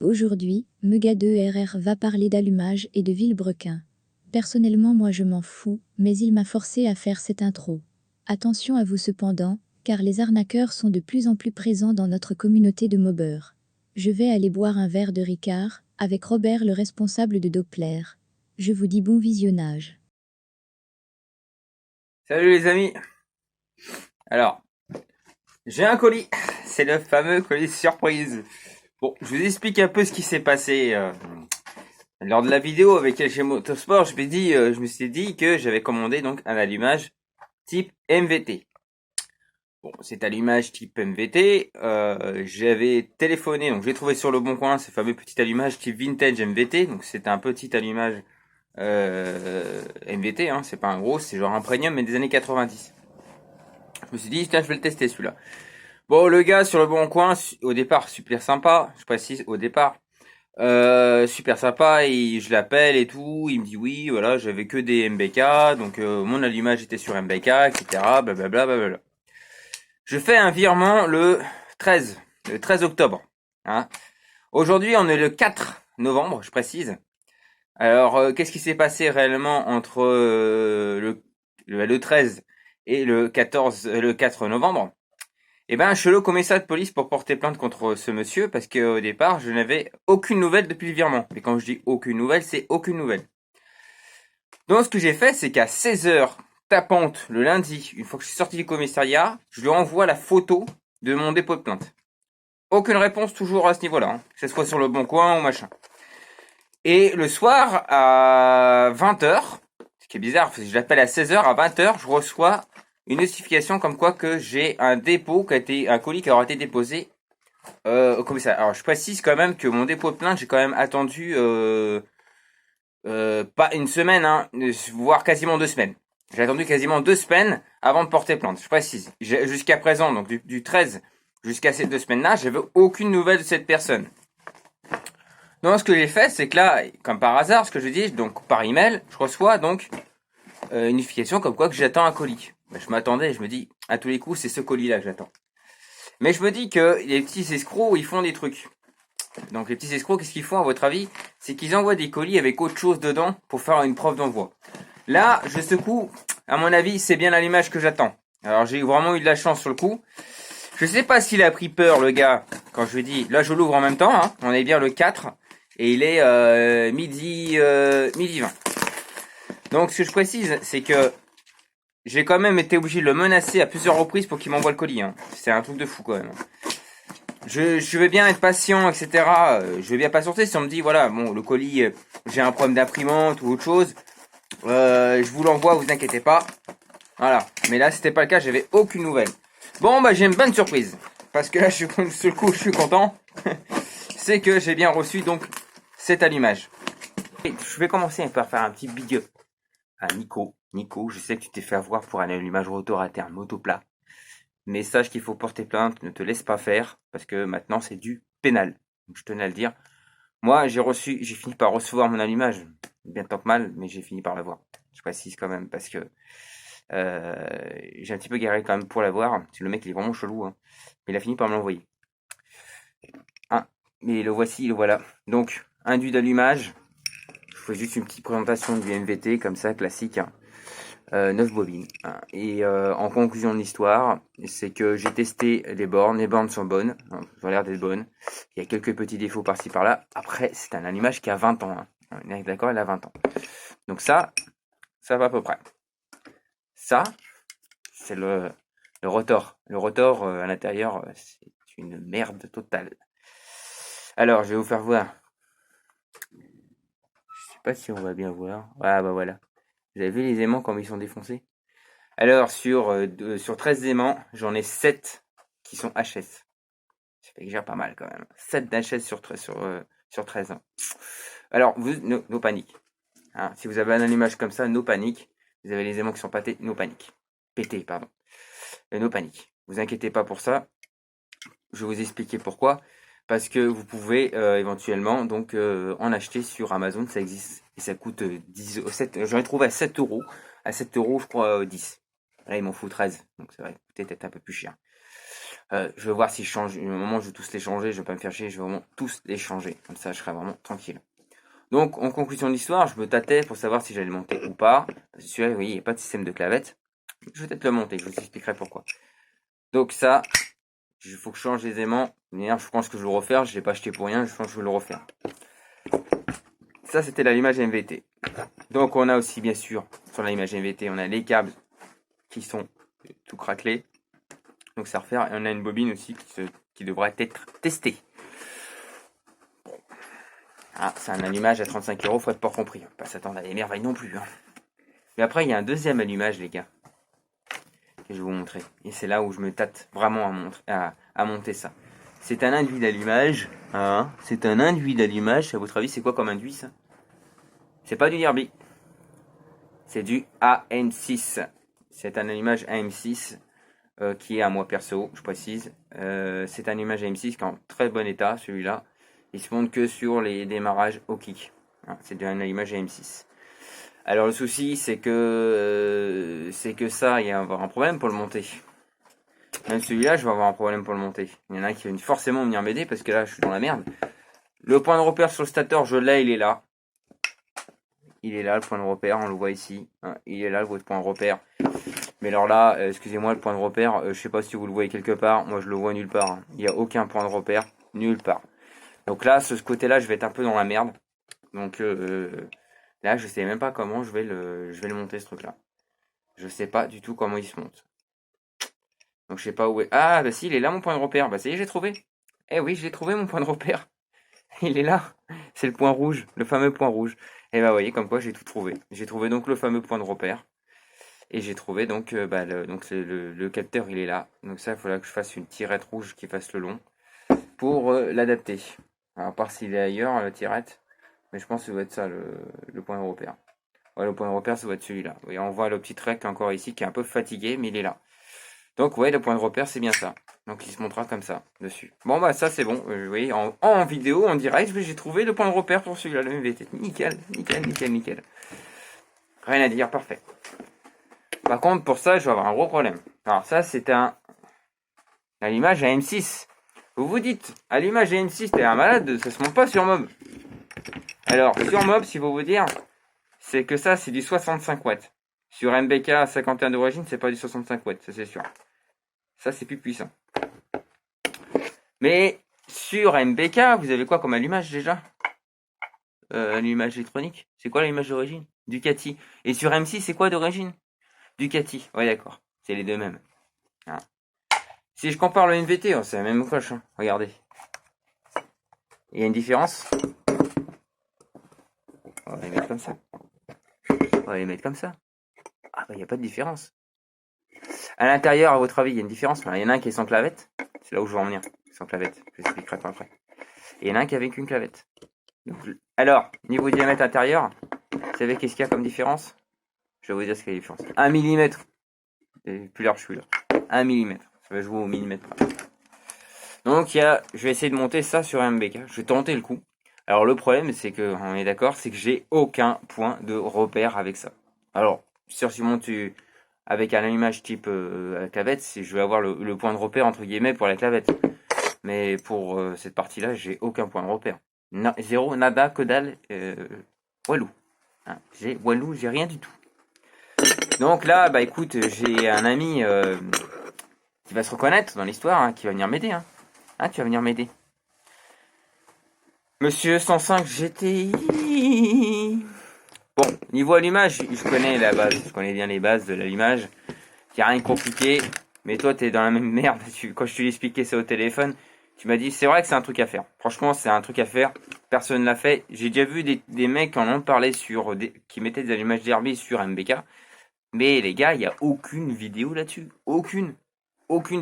Aujourd'hui, Mega 2RR va parler d'allumage et de Villebrequin. Personnellement, moi je m'en fous, mais il m'a forcé à faire cette intro. Attention à vous cependant, car les arnaqueurs sont de plus en plus présents dans notre communauté de mobbeurs. Je vais aller boire un verre de Ricard, avec Robert le responsable de Doppler. Je vous dis bon visionnage. Salut les amis. Alors, j'ai un colis. C'est le fameux colis surprise. Bon, je vous explique un peu ce qui s'est passé lors de la vidéo avec LG Motorsport. Je me suis dit que j'avais commandé donc un allumage type MVT. Bon, cet allumage type MVT, j'avais téléphoné, donc je l'ai trouvé sur le bon coin, ce fameux petit allumage type vintage MVT. Donc c'est un petit allumage MVT, hein, c'est pas un gros, c'est genre un premium mais des années 90. Je me suis dit, tiens, je vais le tester celui-là. Bon, le gars sur le bon coin, au départ, super sympa, je précise, au départ, super sympa, et je l'appelle et tout, il me dit oui, voilà, j'avais que des MBK, donc mon allumage était sur MBK, etc., blablabla, blablabla. Je fais un virement le 13 octobre, hein. Aujourd'hui, on est le 4 novembre, je précise. Alors, qu'est-ce qui s'est passé réellement entre le 13 et le 4 novembre? Eh ben, je suis allé au commissariat de police pour porter plainte contre ce monsieur parce qu'au départ, je n'avais aucune nouvelle depuis le virement. Mais quand je dis aucune nouvelle, c'est aucune nouvelle. Donc, ce que j'ai fait, c'est qu'à 16h tapante le lundi, une fois que je suis sorti du commissariat, je lui envoie la photo de mon dépôt de plainte. Aucune réponse toujours à ce niveau-là, hein, que ce soit sur le bon coin ou machin. Et le soir, à 20h, ce qui est bizarre, parce que je l'appelle à 16h, à 20h, je reçois une notification comme quoi que j'ai un dépôt un colis qui aura été déposé au commissariat. Alors je précise quand même que mon dépôt de plainte, j'ai quand même attendu pas une semaine, hein, voire quasiment 2 semaines. J'ai attendu quasiment 2 semaines avant de porter plainte. Je précise. Jusqu'à présent, donc du 13 jusqu'à ces 2 semaines-là, j'avais aucune nouvelle de cette personne. Donc ce que j'ai fait, c'est que là, comme par hasard, ce que je dis, donc par email, je reçois donc une notification comme quoi que j'attends un colis. Ben, je m'attendais, je me dis, à tous les coups, c'est ce colis-là que j'attends. Mais je me dis que les petits escrocs, ils font des trucs. Donc les petits escrocs, qu'est-ce qu'ils font à votre avis? C'est qu'ils envoient des colis avec autre chose dedans pour faire une preuve d'envoi. Là, je secoue, à mon avis, c'est bien l'allumage que j'attends. Alors j'ai vraiment eu de la chance sur le coup. Je sais pas s'il a pris peur, le gars, quand je lui dis, là je l'ouvre en même temps, hein, on est bien le 4, et il est midi 20. Donc ce que je précise, c'est que j'ai quand même été obligé de le menacer à plusieurs reprises pour qu'il m'envoie le colis, hein. C'est un truc de fou quand même. Je vais bien être patient, etc. Je vais bien patienter si on me dit, voilà, bon, le colis, j'ai un problème d'imprimante ou autre chose. Je vous l'envoie, vous inquiétez pas. Voilà. Mais là, c'était pas le cas, j'avais aucune nouvelle. Bon, bah, j'ai une bonne surprise. Parce que là, sur le coup, je suis content. C'est que j'ai bien reçu, donc, cet allumage. Et je vais commencer par faire un petit big up à Nico. Nico, je sais que tu t'es fait avoir pour un allumage rotor interne motoplat. Mais sache qu'il faut porter plainte, ne te laisse pas faire, parce que maintenant c'est du pénal. Donc, je tenais à le dire. Moi, j'ai fini par recevoir mon allumage, bien tant que mal, mais j'ai fini par l'avoir. Je précise quand même, parce que j'ai un petit peu galéré quand même pour l'avoir. Parce que le mec il est vraiment chelou, hein. Mais il a fini par me l'envoyer. Ah, mais le voici, le voilà. Donc, induit d'allumage. Je fais juste une petite présentation du MVT, comme ça, classique, hein. 9 bobines. Hein. Et en conclusion de l'histoire, c'est que j'ai testé les bornes sont bonnes, hein, elles ont l'air d'être bonnes. Il y a quelques petits défauts par-ci par-là. Après, c'est un allumage qui a 20 ans. Hein. On est d'accord, il a 20 ans. Donc ça va à peu près. Ça, c'est le rotor. Le rotor à l'intérieur, c'est une merde totale. Alors, je vais vous faire voir. Je sais pas si on va bien voir. Ah bah voilà. Vous avez vu les aimants comme ils sont défoncés? Alors, sur 13 aimants, j'en ai 7 qui sont HS. Ça fait déjà pas mal quand même. 7 d'HS sur 13 ans. Alors, no panique. Hein, si vous avez un allumage comme ça, no panique. Vous avez les aimants qui sont pétés, no panique. Pétés, pardon. No panique. Vous inquiétez pas pour ça. Je vais vous expliquer pourquoi. Parce que vous pouvez éventuellement donc en acheter sur Amazon, ça existe. Et ça coûte 10, 7, j'en ai trouvé à 7 euros. À 7 euros, je crois 10. Là, ils m'en foutent 13. Donc ça va peut-être être un peu plus cher. Je vais voir si je change. Au moment où je vais tous les changer, je vais pas me faire chier, je vais vraiment tous les changer. Comme ça, je serai vraiment tranquille. Donc, en conclusion de l'histoire, je me tâtais pour savoir si j'allais le monter ou pas. Parce que celui-là, vous voyez, il n'y a pas de système de clavette. Je vais peut-être le monter, je vous expliquerai pourquoi. Donc ça, il faut que je change les aimants. D'ailleurs, je pense que je vais le refaire. Je ne l'ai pas acheté pour rien, je pense que je vais le refaire. Ça, c'était l'allumage MVT. Donc, on a aussi, bien sûr, sur l'allumage MVT, on a les câbles qui sont tout craquelés. Donc, ça à refaire. Et on a une bobine aussi qui devrait être testée. Ah, c'est un allumage à 35 €, faut être pas compris. Pas s'attendre à des merveilles non plus. Hein. Mais après, il y a un deuxième allumage, les gars, que je vais vous montrer. Et c'est là où je me tâte vraiment à monter ça. C'est un induit d'allumage. Hein, c'est un induit d'allumage. À votre avis, c'est quoi comme induit, ça? C'est pas du Derby. C'est du AM6. C'est un allumage AM6 qui est à moi perso, je précise. C'est un allumage AM6 qui est en très bon état, celui-là. Il se monte que sur les démarrages au kick. Hein, c'est un allumage AM6. Alors le souci, c'est que ça, il va y avoir un problème pour le monter. Même celui-là, je vais avoir un problème pour le monter. Il y en a qui vont forcément venir m'aider parce que là, je suis dans la merde. Le point de repère sur le stateur, je l'ai, il est là. Il est là, le point de repère, on le voit ici. Hein, il est là, votre point de repère. Mais alors là, excusez-moi, le point de repère, je sais pas si vous le voyez quelque part. Moi, je le vois nulle part. Hein. Il n'y a aucun point de repère, nulle part. Donc là, ce côté-là, je vais être un peu dans la merde. Donc là, je sais même pas comment je vais le monter, ce truc-là. Je sais pas du tout comment il se monte. Donc je sais pas où est. Ah, bah si, il est là mon point de repère. Bah ça y est, j'ai trouvé. Eh oui, j'ai trouvé mon point de repère. Il est là. C'est le point rouge, le fameux point rouge. Et bah vous voyez, comme quoi j'ai tout trouvé. J'ai trouvé donc le fameux point de repère. Et j'ai trouvé donc, le capteur, il est là. Donc ça, il faudra que je fasse une tirette rouge qui fasse le long pour l'adapter. Alors, à part s'il est ailleurs, la tirette. Mais je pense que ça doit être ça, le point de repère. Ouais, le point de repère, ça doit être celui-là. Vous voyez, on voit le petit rec encore ici qui est un peu fatigué, mais il est là. Donc, ouais, le point de repère, c'est bien ça. Donc, il se montrera comme ça, dessus. Bon, bah, ça, c'est bon. Vous voyez, en vidéo, en direct, j'ai trouvé le point de repère pour celui-là, le MVT. Nickel, nickel, nickel, nickel. Rien à dire, parfait. Par contre, pour ça, je vais avoir un gros problème. Alors, ça, c'est l'allumage à M6. Vous vous dites, allumage à M6, t'es un malade, ça se monte pas sur Mob. Alors, sur Mob, si vous vous dire, c'est que ça, c'est du 65 watts. Sur MBK 51 d'origine, c'est pas du 65 watts, ça c'est sûr. Ça, c'est plus puissant. Mais sur MBK, vous avez quoi comme allumage déjà? Allumage électronique. C'est quoi l'allumage d'origine? Ducati. Et sur M6, c'est quoi d'origine? Ducati. Ouais, d'accord. C'est les deux mêmes. Hein. Si je compare le NVT, c'est la même cloche. Hein. Regardez. Il y a une différence. On va les mettre comme ça. On va les mettre comme ça. Ah bah il n'y a pas de différence. À l'intérieur, à votre avis, il y a une différence. Il y en a un qui est sans clavette. C'est là où je veux en venir. Sans clavette. Je vous expliquerai pas après. Et il y en a un qui est avec une clavette. Donc, alors, niveau diamètre intérieur, vous savez qu'est-ce qu'il y a comme différence? Je vais vous dire ce qu'il y a de différence. 1 mm. Et plus large celui-là. 1 mm. Ça va jouer au millimètre. Donc je vais essayer de monter ça sur un MBK. Je vais tenter le coup. Alors le problème, c'est que, on est d'accord, c'est que j'ai aucun point de repère avec ça. Alors, si je monte avec un allumage type clavette, je vais avoir le point de repère entre guillemets pour la clavette. Mais pour cette partie-là, j'ai aucun point de repère. Zéro, nada, que dalle, walou. Hein, j'ai rien du tout. Donc là, bah écoute, j'ai un ami qui va se reconnaître dans l'histoire, hein, qui va venir m'aider. Hein. Ah, tu vas venir m'aider. Monsieur 105 GTI. Bon, niveau allumage, je connais la base. Je connais bien les bases de l'allumage. Il n'y a rien de compliqué. Mais toi, t'es dans la même merde. Quand je te l'ai expliqué ça au téléphone, tu m'as dit, c'est vrai que c'est un truc à faire. Franchement, c'est un truc à faire. Personne ne l'a fait. J'ai déjà vu des mecs qui en ont parlé qui mettaient des allumages Derby sur MBK. Mais les gars, il n'y a aucune vidéo là-dessus. Aucune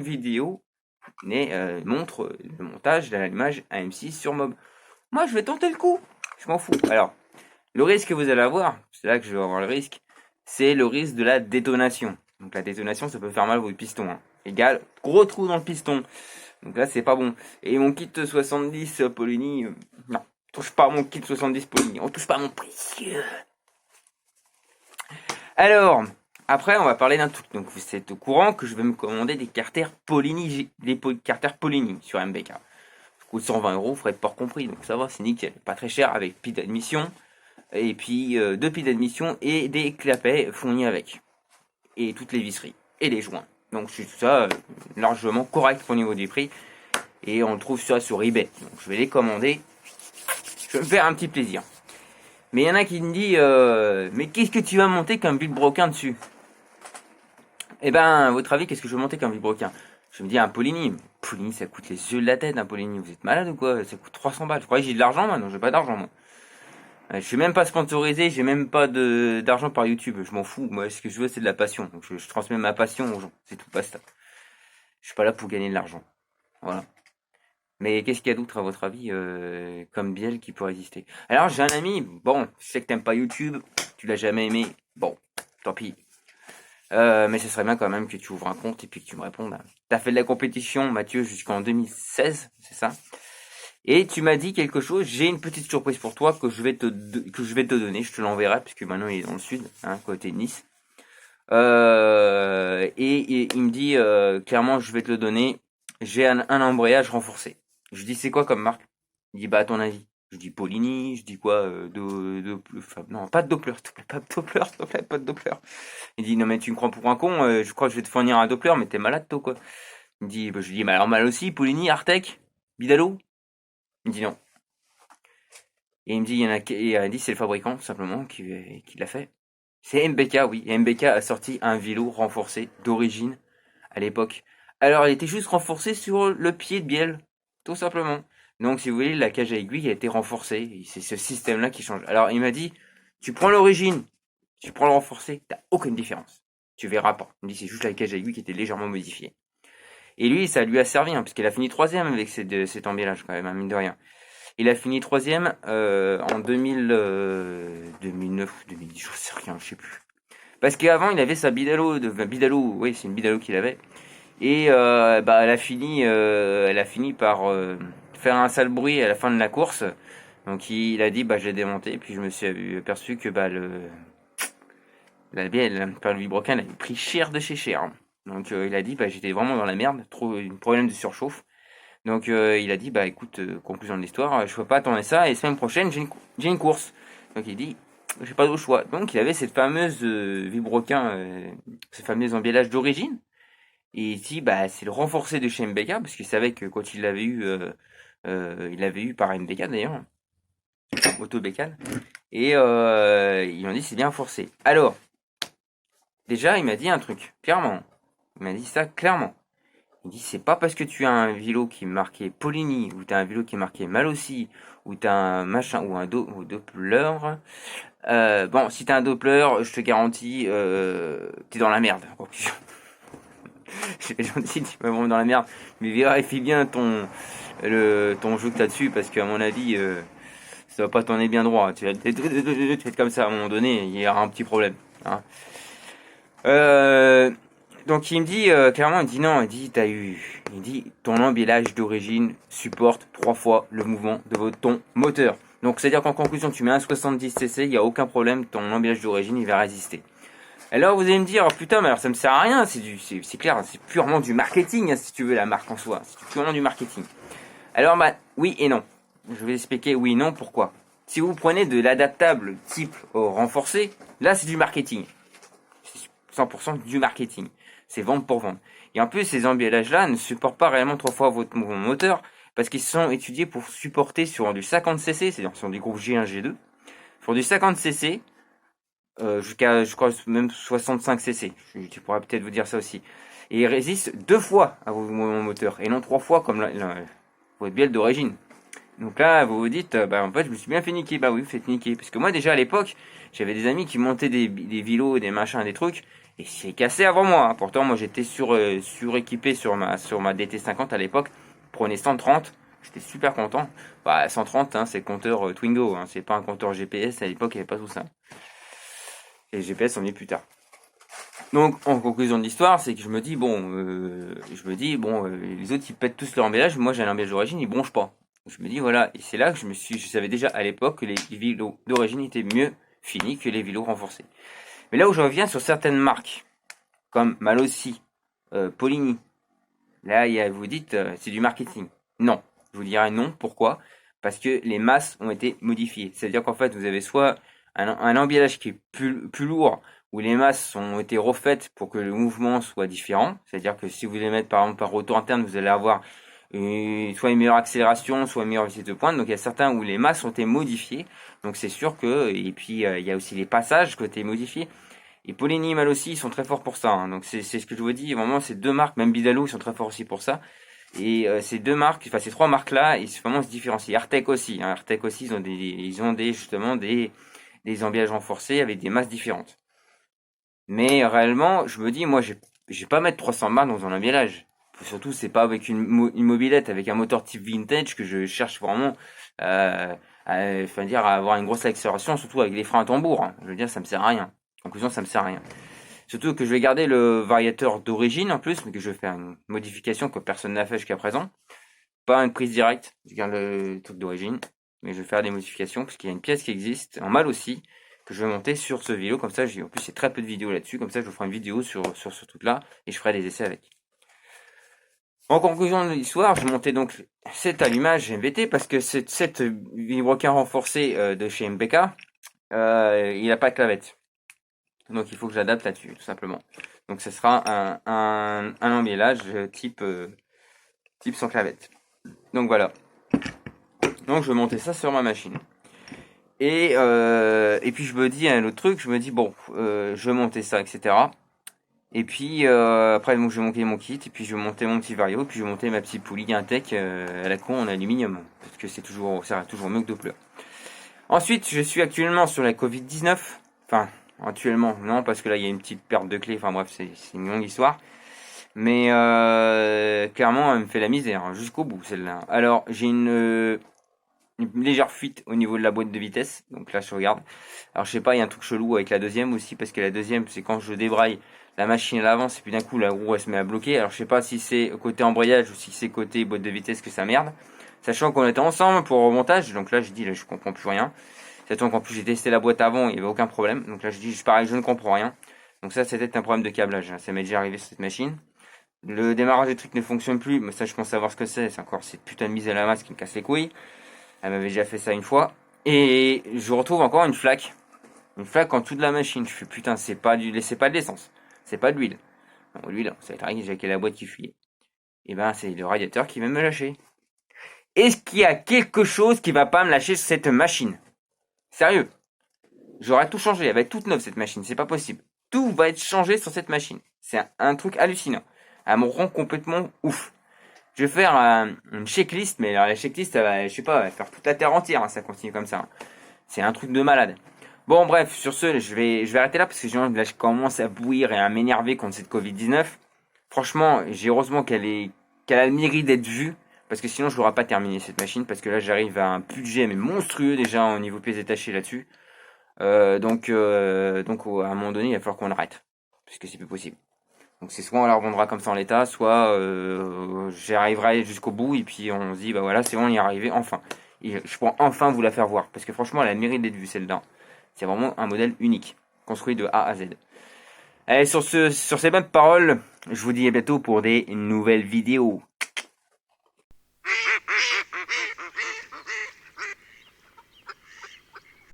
vidéo montre le montage d'un allumage AM6 sur Mob. Moi, je vais tenter le coup. Je m'en fous. Alors, le risque que vous allez avoir, c'est là que je vais avoir le risque, c'est le risque de la détonation. Donc la détonation, ça peut faire mal à votre piston. Hein. Égal, gros trou dans le piston. Donc là, c'est pas bon. Et mon kit 70 Polini, non, touche pas à mon kit 70 Polini. On touche pas à mon précieux. Alors, Après, on va parler d'un truc. Donc, vous êtes au courant que je vais me commander des carters Polini, carters Polini sur MBK. Ça coûte 120 euros, frais de port compris. Donc, ça va, c'est nickel. Pas très cher avec pied d'admission. Et puis, deux pieds d'admission et des clapets fournis avec. Et toutes les visseries. Et les joints. Donc, c'est tout ça largement correct au niveau du prix. Et on le trouve ça sur eBay. Donc, je vais les commander. Je vais me faire un petit plaisir. Mais il y en a qui me disent mais qu'est-ce que tu vas monter comme vilebrequin dessus? Eh ben, à votre avis, qu'est-ce que je vais monter comme vilebrequin? Je me dis un Polini. Polini, ça coûte les yeux de la tête, un Polini. Vous êtes malade ou quoi? Ça coûte 300 balles. Je croyais que j'ai de l'argent, moi. Non, j'ai pas d'argent, moi. Je suis même pas sponsorisé, j'ai même pas d'argent par YouTube. Je m'en fous. Moi, ce que je veux, c'est de la passion. Donc, je transmets ma passion aux gens. C'est tout, basta. Je suis pas là pour gagner de l'argent. Voilà. Mais qu'est-ce qu'il y a d'autre, à votre avis, comme bielle qui peut résister? Alors, j'ai un ami. Bon, je sais que t'aimes pas YouTube. Tu l'as jamais aimé. Bon, tant pis. Mais ce serait bien quand même que tu ouvres un compte et puis que tu me répondes. T'as fait de la compétition, Mathieu, jusqu'en 2016, c'est ça? Et tu m'as dit quelque chose. J'ai une petite surprise pour toi que je vais te donner. Je te l'enverrai puisque maintenant il est dans le sud, hein, côté de Nice. Et il me dit clairement, je vais te le donner. J'ai un embrayage renforcé. Je dis c'est quoi comme marque? Il dit bah à ton avis. Je dis Polini, je dis quoi enfin, non, pas de Doppler, s'il te plaît, pas de Doppler, s'il te plaît, pas de Doppler. Il dit non mais tu me crois pour un con, je crois que je vais te fournir un Doppler, mais t'es malade toi quoi. Il me dit, bah, je lui dis mais alors mal aussi, Polini, Artec, Bidalo. Il me dit non. Et il me dit il y en a et il dit c'est le fabricant tout simplement qui l'a fait. C'est MBK, oui. Et MBK a sorti un vélo renforcé d'origine à l'époque. Alors il était juste renforcé sur le pied de bielle, tout simplement. Donc si vous voulez, la cage à aiguille a été renforcée. C'est ce système-là qui change. Alors il m'a dit, tu prends l'origine, tu prends le renforcé, t'as aucune différence. Tu verras pas. Il me dit c'est juste la cage à aiguille qui était légèrement modifiée. Et lui, ça lui a servi, hein, puisqu'il a fini troisième avec cet emballage quand même, hein, mine de rien. Il a fini troisième en 2009 ou 2010, je sais rien, je sais plus. Parce qu'avant, il avait sa Bidalo, oui, c'est une Bidalo qu'il avait. Et bah, elle a fini par faire un sale bruit à la fin de la course. Donc il a dit, bah, je l'ai démonté. Puis je me suis aperçu que bah, la bielle, par le vibroquin, elle avait pris cher de chez cher. Donc il a dit, bah, j'étais vraiment dans la merde, trop un problème de surchauffe. Donc il a dit, bah écoute, conclusion de l'histoire, je peux pas attendre ça, et semaine prochaine, j'ai une course. Donc il dit, j'ai pas d'autre choix. Donc il avait cette fameuse vibroquin, ce fameux emballage d'origine, et il dit, bah c'est le renforcé de chez MBK, parce qu'il savait que quand il l'avait eu par MBK d'ailleurs, Auto Bécane, et ils m'ont dit, c'est bien forcé. Alors, déjà, il m'a dit un truc, clairement. Il m'a dit ça clairement. Il dit c'est pas parce que tu as un vélo qui est marqué Polini ou tu as un vélo qui est marqué Malossi ou tu as un machin ou un Doppler. Bon, si tu as un Doppler, je te garantis, t'es dans la merde. C'est gentil, tu vas vraiment dans la merde. Mais vérifie bien ton jeu que t'as dessus parce qu'à mon avis, ça va pas tourner bien droit. Tu vas être comme ça à un moment donné, il y aura un petit problème. Hein. Donc il me dit clairement, il dit non, il dit ton emballage d'origine supporte 3 fois le mouvement de ton moteur. Donc c'est à dire qu'en conclusion, tu mets un 70 cc, il y a aucun problème, ton emballage d'origine il va résister. Alors vous allez me dire putain, mais alors ça me sert à rien, c'est clair, c'est purement du marketing hein, si tu veux la marque en soi, c'est purement du marketing. Alors bah oui et non. Je vais expliquer oui et non pourquoi. Si vous prenez de l'adaptable type au renforcé, là c'est du marketing. 100% du marketing. C'est vendre pour vendre. Et en plus, ces emballages-là ne supportent pas réellement 3 fois votre mouvement moteur parce qu'ils sont étudiés pour supporter sur du 50cc, c'est-à-dire sur des groupes G1, G2, sur du 50cc jusqu'à, je crois, même 65cc. Je pourrais peut-être vous dire ça aussi. Et ils résistent 2 fois à vos mouvements moteurs et non 3 fois comme votre bielle d'origine. Donc là, vous vous dites, bah en fait, je me suis bien fait niquer. Bah oui, vous faites niquer. Parce que moi, déjà à l'époque, j'avais des amis qui montaient des vélos, des machins, des trucs, et c'est cassé avant moi. Hein. Pourtant, moi, j'étais suréquipé sur ma DT50 à l'époque. Prenais 130, j'étais super content. Bah 130, hein, c'est le compteur Twingo, hein, c'est pas un compteur GPS. À l'époque, il n'y avait pas tout ça. Et le GPS, on est plus tard. Donc, en conclusion de l'histoire, c'est que je me dis bon, les autres ils pètent tous leur emballage, moi j'ai un emballage d'origine, ils bronchent pas. Je me dis voilà, et c'est là que je savais déjà à l'époque que les vélos d'origine étaient mieux finis que les vélos renforcés. Mais là où je reviens sur certaines marques, comme Malossi, Polini, là, vous dites, c'est du marketing. Non, je vous dirais non. Pourquoi? Parce que les masses ont été modifiées. C'est-à-dire qu'en fait, vous avez soit un emballage qui est plus lourd, où les masses ont été refaites pour que le mouvement soit différent. C'est-à-dire que si vous voulez mettre par exemple par retour interne, vous allez avoir soit une meilleure accélération, soit une meilleure vitesse de pointe. Donc il y a certains où les masses ont été modifiées. Donc c'est sûr que, et puis il y a aussi les passages qui ont été modifiés. Et Polini et Malossi, ils sont très forts pour ça. Hein. Donc c'est ce que je vous dis. Vraiment, ces deux marques, même Bidaloo, ils sont très forts aussi pour ça. Et ces deux marques, enfin ces trois marques-là, ils vraiment se différencient. Artec aussi. Hein. Artec aussi, ils ont justement des emballages renforcés avec des masses différentes. Mais réellement, je me dis, moi, je vais pas mettre 300 barres dans un emballage. Surtout, c'est pas avec une mobilette, avec un moteur type vintage que je cherche vraiment à avoir une grosse accélération, surtout avec les freins à tambour. Hein. Je veux dire, ça me sert à rien. Conclusion, ça me sert à rien. Surtout que je vais garder le variateur d'origine en plus, mais que je vais faire une modification que personne n'a fait jusqu'à présent. Pas une prise directe, je garde le truc d'origine, mais je vais faire des modifications parce qu'il y a une pièce qui existe, en mal aussi, que je vais monter sur ce vélo. Comme ça, en plus, il y a très peu de vidéos là-dessus. Comme ça, je vous ferai une vidéo sur ce truc-là et je ferai des essais avec. En conclusion de l'histoire, je montais donc cet allumage MVT parce que cette vibroquin renforcé de chez MBK, il n'a pas de clavette. Donc il faut que j'adapte là-dessus, tout simplement. Donc ce sera un emballage type sans clavette. Donc voilà. Donc je vais monter ça sur ma machine. Et puis je me dis un autre truc, je me dis bon, je vais monter ça, etc. Et puis après donc je vais monter mon kit, et puis je vais monter mon petit vario, puis je vais monter ma petite poulie Intec à la con en aluminium, parce que ça sert toujours mieux que de pleurs. Ensuite, je suis actuellement sur la Covid-19, enfin actuellement non, parce que là il y a une petite perte de clé, enfin bref c'est une longue histoire. Mais clairement elle me fait la misère hein, jusqu'au bout celle-là. Alors j'ai une légère fuite au niveau de la boîte de vitesse, donc là je regarde. Alors je sais pas, il y a un truc chelou avec la deuxième aussi, parce que la deuxième c'est quand je débraille, la machine elle avance et puis d'un coup la roue elle se met à bloquer. Alors je sais pas si c'est côté embrayage ou si c'est côté boîte de vitesse que ça merde. Sachant qu'on était ensemble pour le remontage, donc là je dis là je comprends plus rien. Sachant qu'en plus j'ai testé la boîte avant, il n'y avait aucun problème. Donc là je dis pareil, je ne comprends rien. Donc ça c'était un problème de câblage, hein. Ça m'est déjà arrivé sur cette machine. Le démarrage des trucs ne fonctionne plus, mais ça je pense savoir ce que c'est. C'est encore cette putain de mise à la masse qui me casse les couilles. Elle m'avait déjà fait ça une fois. Et je retrouve encore une flaque. Une flaque en dessous de la machine. Je fais putain, c'est pas de l'essence. C'est pas de l'huile. Non, l'huile, ça va être arrivé, j'ai la boîte qui fuyait. Et ben, c'est le radiateur qui va me lâcher. Est-ce qu'il y a quelque chose qui va pas me lâcher sur cette machine? Sérieux. J'aurais tout changé. Elle va être toute neuve cette machine. C'est pas possible. Tout va être changé sur cette machine. C'est un truc hallucinant. Elle me rend complètement ouf. Je vais faire une checklist, mais alors la checklist, elle va, je sais pas, elle va faire toute la terre entière, hein, ça continue comme ça. C'est un truc de malade. Bon, bref, sur ce, je vais arrêter là parce que là, je commence à bouillir et à m'énerver contre cette Covid-19. Franchement, j'ai heureusement qu'elle a le mérite d'être vue, parce que sinon, je l'aurais pas terminé cette machine, parce que là, j'arrive à un budget mais monstrueux déjà au niveau pièces détachées là-dessus. Donc, à un moment donné, il va falloir qu'on arrête, parce que c'est plus possible. Donc c'est soit on la revendra comme ça en l'état, soit j'y arriverai jusqu'au bout et puis on se dit bah voilà c'est bon on y est arrivé enfin. Et je pourrais enfin vous la faire voir parce que franchement elle a le mérite d'être vue celle-là. C'est vraiment un modèle unique, construit de A à Z. Allez sur ces bonnes paroles, je vous dis à bientôt pour des nouvelles vidéos.